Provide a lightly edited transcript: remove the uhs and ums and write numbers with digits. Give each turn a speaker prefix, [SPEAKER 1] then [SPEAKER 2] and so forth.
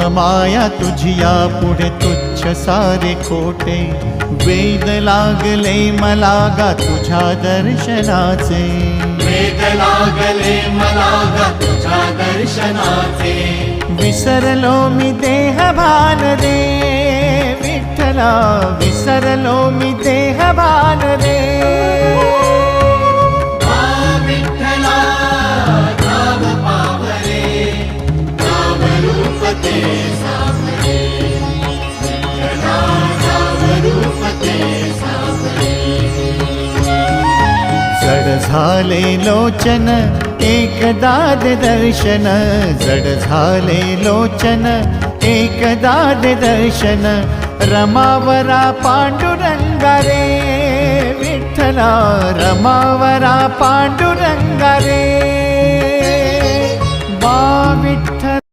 [SPEAKER 1] माया तुझिया पुढे तुच्छ सारे खोटे, वेद लागले मला गा तुझ्या दर्शनाचे,
[SPEAKER 2] वेद लागले मला गा तुझ्या दर्शनाचे।
[SPEAKER 1] विसरलो मी देह भान रे विठ्ठला, विसरलो मी देह भान रे।
[SPEAKER 2] विठ्ठला नाम पावरे, नाम रूप ते सावरे, विठ्ठला नाम रूप ते सावरे।
[SPEAKER 1] जड झाले लोचन एकदा दे दर्शन, जड झाले लोचन एकदा दे दर्शन, रमावरा पांडुरंगा रे विठ्ठला, रमावरा पांडुरंगा रे।